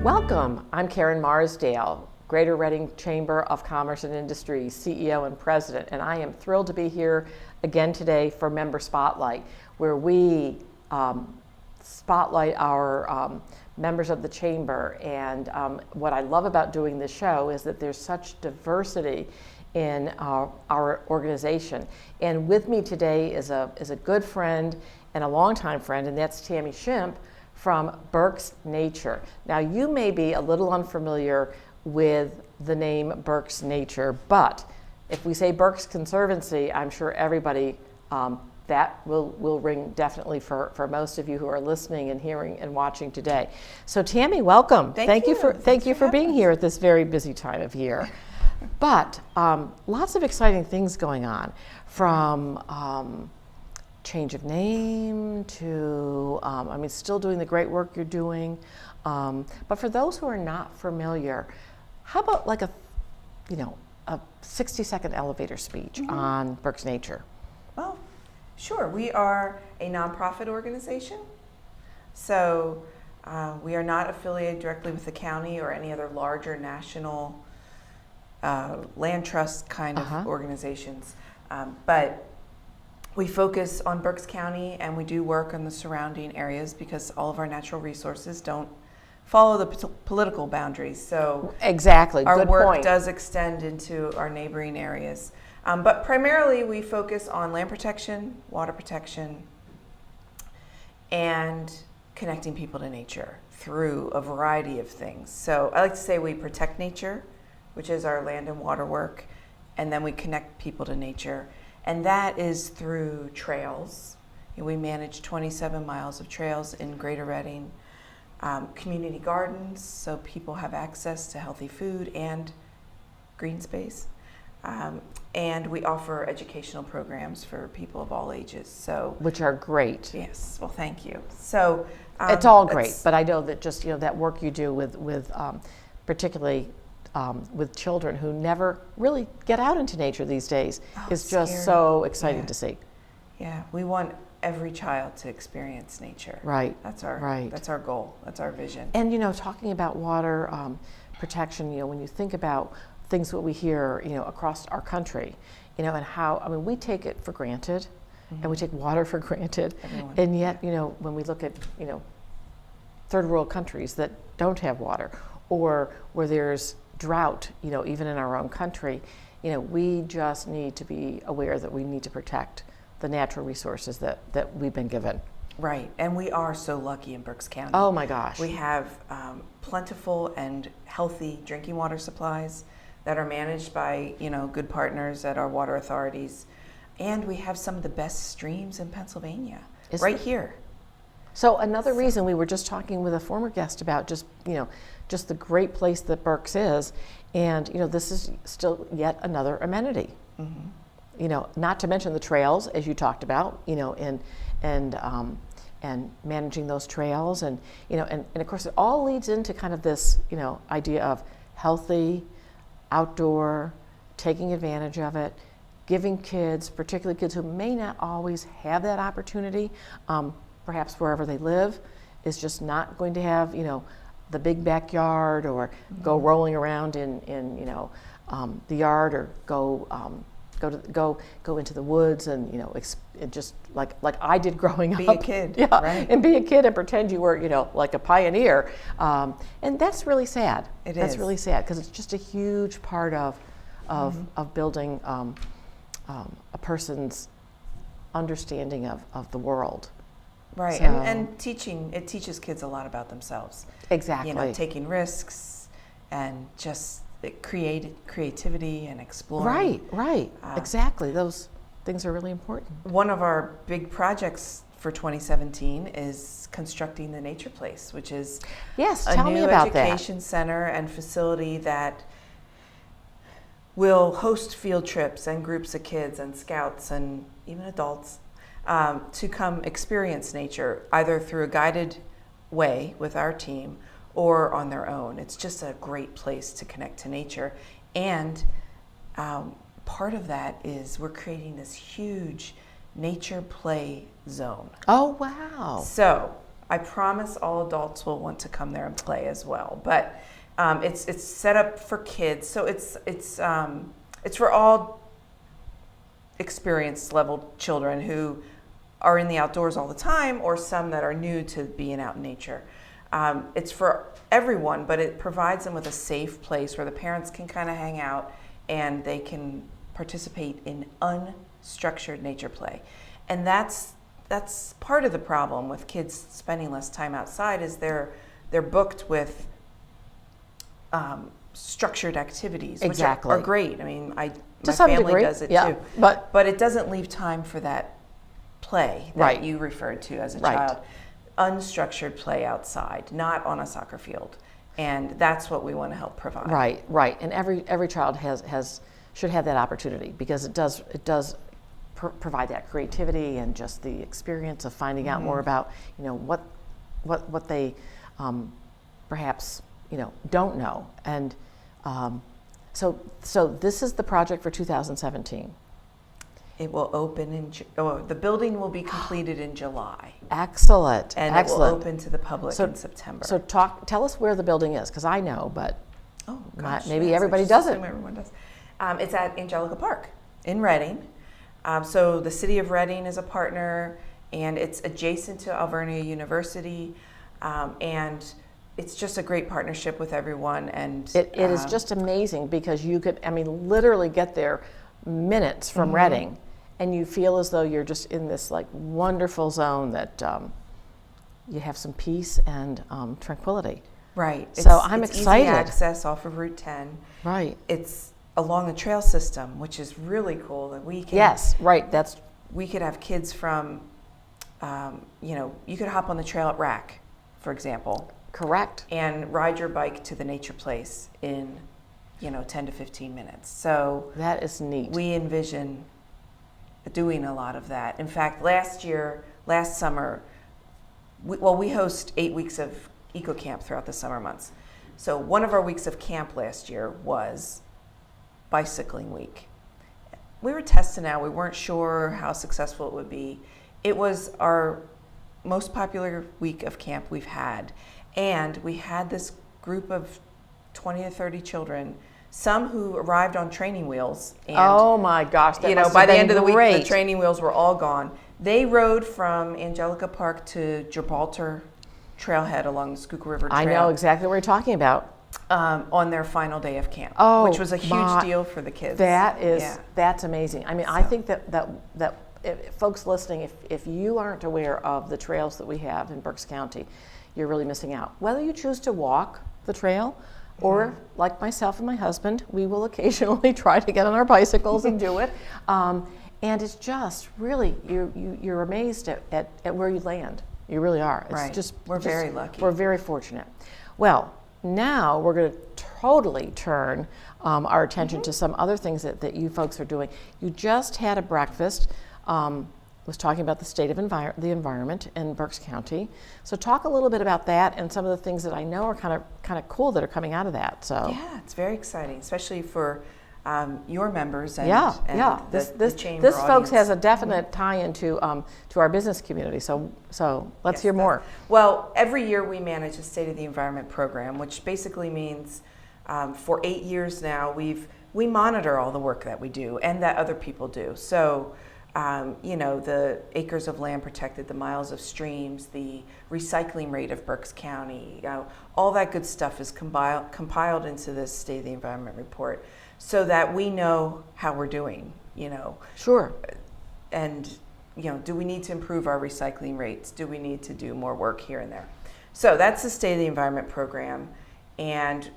Welcome. I'm Karen Marsdale, Greater Reading Chamber of Commerce and Industry CEO and President, and I am thrilled to be here again today for Member Spotlight, where we spotlight our members of the Chamber. And what I love about doing this show is that there's such diversity in our organization. And with me today is a good friend and a longtime friend, and that's Tami Shimp from Berks Nature. Now, you may be a little unfamiliar with the name Berks Nature, but if we say Berks Conservancy, I'm sure everybody, that will ring definitely for most of you who are listening and hearing and watching today. So Tami, welcome. Thank you for being here at this very busy time of year. But lots of exciting things going on, from change of name to, still doing the great work you're doing. But for those who are not familiar, how about like a 60-second elevator speech on Berks Nature? Well, sure. We are a nonprofit organization. So we are not affiliated directly with the county or any other larger national land trust kind of organizations. But we focus on Berks County, and we do work in the surrounding areas because all of our natural resources don't follow the political boundaries. So exactly, our good work point. does extend into our neighboring areas. But primarily we focus on land protection, water protection, and connecting people to nature through a variety of things. So I like to say we protect nature, which is our land and water work, and then we connect people to nature. And that is through trails. We manage 27 miles of trails in Greater Reading, community gardens, so people have access to healthy food and green space. And we offer educational programs for people of all ages. So, which are great. Yes, well, thank you. So it's all great, but I know that just that work you do with particularly with children who never really get out into nature these days is just scary. So exciting to see. Yeah, we want every child to experience nature. Right. That's our goal. That's our vision. And talking about water protection, when you think about things that we hear, across our country, and how we take it for granted, and we take water for granted, and yet when we look at third world countries that don't have water, or where there's drought, even in our own country, we just need to be aware that we need to protect the natural resources that we've been given. Right, and we are so lucky in Berks County. Oh my gosh. We have plentiful and healthy drinking water supplies that are managed by, good partners at our water authorities. And we have some of the best streams in Pennsylvania, here. So another reason, we were just talking with a former guest about just the great place that Berks is, and this is still yet another amenity. Not to mention the trails, as you talked about, and managing those trails, and of course it all leads into kind of this idea of healthy, outdoor, taking advantage of it, giving kids, particularly kids who may not always have that opportunity, perhaps wherever they live, is just not going to have the big backyard, or go rolling around in the yard, or go into the woods, and just like I did growing up. Be a kid, right? And be a kid and pretend you were like a pioneer, and that's really sad. That's really sad, because it's just a huge part of building a person's understanding of the world. Right, So, and it teaches kids a lot about themselves. Exactly. Taking risks and just creativity and exploring. Right, exactly. Those things are really important. One of our big projects for 2017 is constructing the Nature Place, which is tell me about that. Education center and facility that will host field trips and groups of kids and scouts and even adults to come experience nature, either through a guided way with our team or on their own. It's just a great place to connect to nature. And part of that is we're creating this huge nature play zone. Oh, wow. So I promise all adults will want to come there and play as well. But it's set up for kids, so it's for all experience level children who are in the outdoors all the time, or some that are new to being out in nature. It's for everyone, but it provides them with a safe place where the parents can kind of hang out and they can participate in unstructured nature play. And that's part of the problem with kids spending less time outside, is they're booked with structured activities, Exactly. which are great. I mean, my some family degree, does it yeah, too. but it doesn't leave time for that play that Right. you referred to as a Right. child. Unstructured play outside, not on a soccer field. And that's what we want to help provide. Right. And every child should have that opportunity, because it does provide that creativity and just the experience of finding out more about, what they perhaps, don't know. And so this is the project for 2017. It will open the building will be completed in July. Excellent. And Excellent. it will open to the public in September. So tell us where the building is, because I know, but maybe yes, everybody I just doesn't. assume everyone does. It's at Angelica Park in Reading. So the city of Reading is a partner, and it's adjacent to Alvernia University, and it's just a great partnership with everyone. And It is just amazing, because you could, literally get there minutes from Reading, and you feel as though you're just in this like wonderful zone that you have some peace and tranquility. Right. So I'm excited. Easy access off of Route 10. Right. It's along the trail system, which is really cool. That we can. Yes. Right. We could have kids from, you could hop on the trail at Rack, for example. Correct. And ride your bike to the nature place in 10 to 15 minutes. So that is neat. We envision doing a lot of that. In fact, last summer, we host 8 weeks of eco camp throughout the summer months. So one of our weeks of camp last year was bicycling week. We were testing out. We weren't sure how successful it would be. It was our most popular week of camp we've had. And we had this group of 20 to 30 children, some who arrived on training wheels. And, oh my gosh, that must by have the been end of the week, great. the training wheels were all gone. They rode from Angelica Park to Gibraltar Trailhead along the Schuylkill River Trail. I know exactly what you're talking about. On their final day of camp, which was a huge deal for the kids. That's amazing. I think that if folks listening, if you aren't aware of the trails that we have in Berks County, you're really missing out. Whether you choose to walk the trail, or like myself and my husband, we will occasionally try to get on our bicycles and do it. And it's just really, you're amazed at where you land. You really are. It's We're very lucky. We're very fortunate. Well, now we're going to totally turn our attention to some other things that you folks are doing. You just had a breakfast, was talking about the state of the environment in Berks County. So talk a little bit about that and some of the things that I know are kind of cool that are coming out of that. So yeah, it's very exciting, especially for your members and This chamber folks audience. has a definite tie into to our business community. So let's hear more. Well, every year we manage a State of the Environment program, which basically means for 8 years now we monitor all the work that we do and that other people do. So the acres of land protected, the miles of streams, the recycling rate of Berks County, all that good stuff is compiled into this State of the Environment report, so that we know how we're doing. Sure. And do we need to improve our recycling rates? Do we need to do more work here and there? So that's the State of the Environment program, and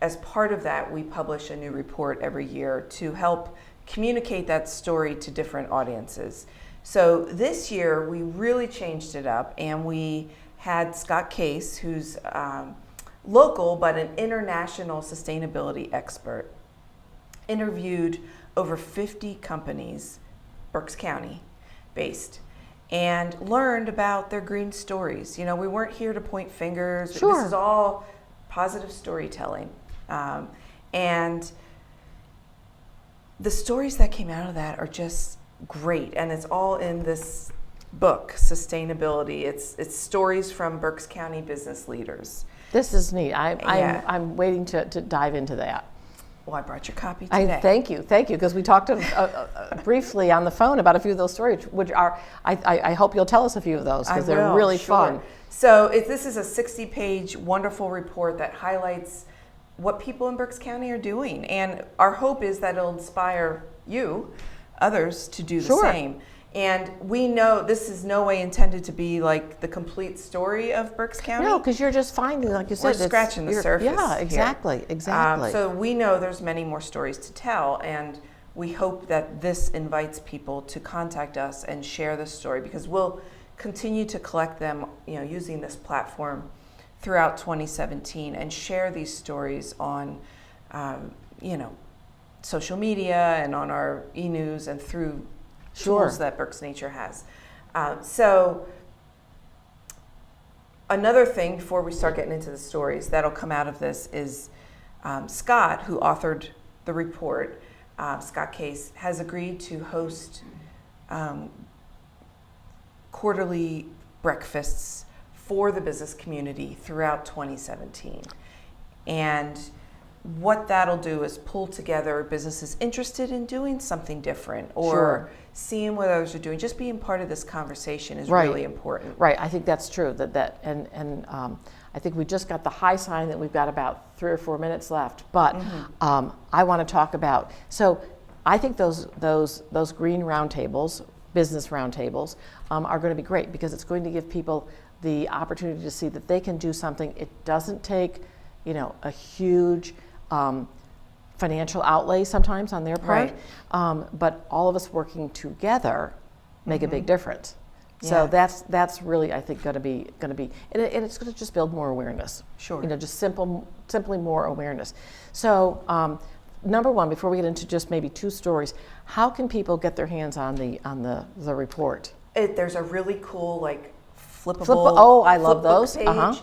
as part of that, we publish a new report every year to help communicate that story to different audiences. So this year we really changed it up, and we had Scott Case, who's local but an international sustainability expert, interviewed over 50 companies, Berks County based, and learned about their green stories. We weren't here to point fingers. Sure. This is all positive storytelling. And the stories that came out of that are just great, and it's all in this book, Sustainability. It's stories from Berks County business leaders. This is neat. Yeah. I'm waiting to dive into that. Well, I brought your copy today. Thank you, because we talked briefly on the phone about a few of those stories, which are, I hope you'll tell us a few of those, because they're really fun. So this is a 60-page wonderful report that highlights what people in Berks County are doing. And our hope is that it'll inspire you, others, to do the same. And we know this is no way intended to be like the complete story of Berks County. No, because you're just finding, like you said, we're scratching the surface. Yeah, exactly. So we know there's many more stories to tell, and we hope that this invites people to contact us and share the story, because we'll continue to collect them, using this platform throughout 2017, and share these stories on, social media and on our e-news and through tools that Berks Nature has. So another thing before we start getting into the stories that'll come out of this is Scott, who authored the report, Scott Case, has agreed to host quarterly breakfasts for the business community throughout 2017. And what that'll do is pull together businesses interested in doing something different, or seeing what others are doing. Just being part of this conversation is really important. Right, I think that's true. And I think we just got the high sign that we've got about 3 or 4 minutes left. But I want to talk about, so I think those green roundtables, business roundtables, are going to be great, because it's going to give people the opportunity to see that they can do something. It doesn't take, a huge financial outlay sometimes on their part, but all of us working together make a big difference. So that's really, I think, going to be, and it's going to just build more awareness. Just simply more awareness. So number one, before we get into just maybe 2 stories, how can people get their hands on the report? There's a really cool flippable. Oh, I love those. Page.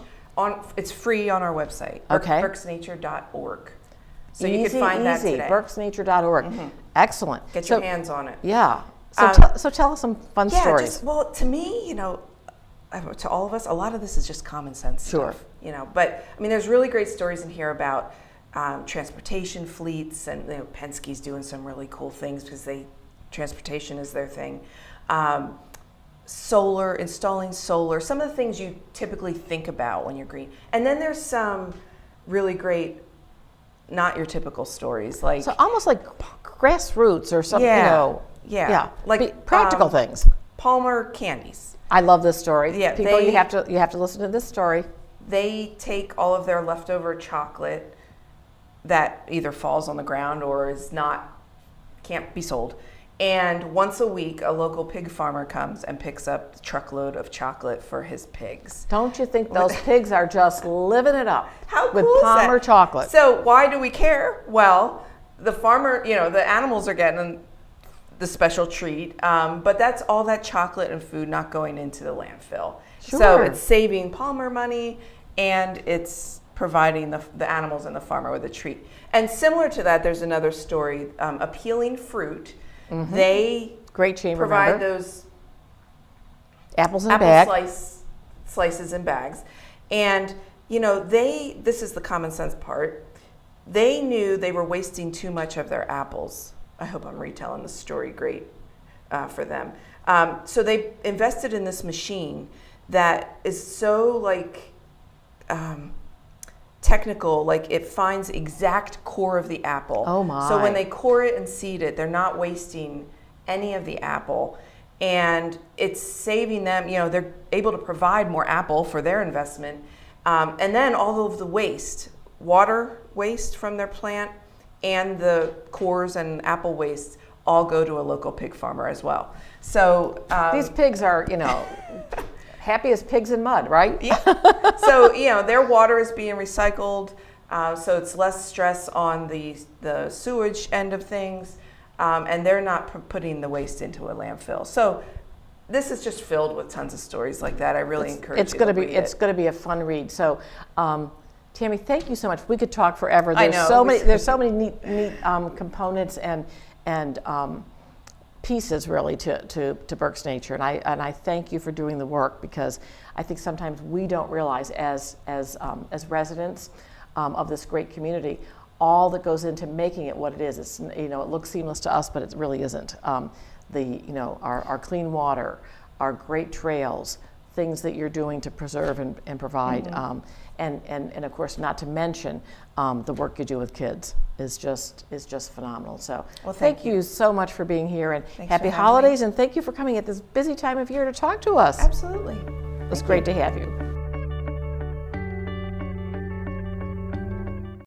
It's free on our website. Okay. berksnature.org. So you can find that today. berksnature.org. Excellent. Get your hands on it. Yeah. So tell us some fun stories. To me, to all of us, a lot of this is just common sense stuff. But there's really great stories in here about transportation fleets, and Penske's doing some really cool things because transportation is their thing. Installing solar, some of the things you typically think about when you're green. And then there's some really great, not your typical stories, so almost like grassroots or something. Like practical things. Palmer candies. I love this story. Yeah, people, you have to listen to this story. They take all of their leftover chocolate that either falls on the ground or can't be sold. And once a week, a local pig farmer comes and picks up a truckload of chocolate for his pigs. Don't you think those pigs are just living it up? How with cool is Palmer that? chocolate? So why do we care? Well, the farmer, the animals are getting the special treat, but that's all that chocolate and food not going into the landfill. So it's saving Palmer money, and it's providing the animals and the farmer with a treat. And similar to that, there's another story, Appealing Fruit. They great chain provide those apples in a bag. Slices in bags. And, this is the common sense part. They knew they were wasting too much of their apples. I hope I'm retelling the story great for them. So they invested in this machine that is so technical, it finds exact core of the apple. Oh my. So when they core it and seed it, they're not wasting any of the apple. And it's saving them, they're able to provide more apple for their investment. And then all of the waste, water waste from their plant and the cores and apple waste all go to a local pig farmer as well. So these pigs are, happy as pigs in mud, right? Yeah. So, their water is being recycled, so it's less stress on the sewage end of things, and they're not putting the waste into a landfill. So this is just filled with tons of stories like that. I really encourage you to read it. It's going to be a fun read. So, Tami, thank you so much. We could talk forever. I know. There's so many neat components and pieces really to Berks Nature, and I thank you for doing the work, because I think sometimes we don't realize as residents of this great community all that goes into making it what it is. It's, it looks seamless to us, but it really isn't. Our clean water, our great trails, things that you're doing to preserve and provide, and of course, not to mention the work you do with kids is just phenomenal. So, well, thank you so much for being here, and Thanks happy holidays, and thank you for coming at this busy time of year to talk to us. Absolutely. It was great to have you.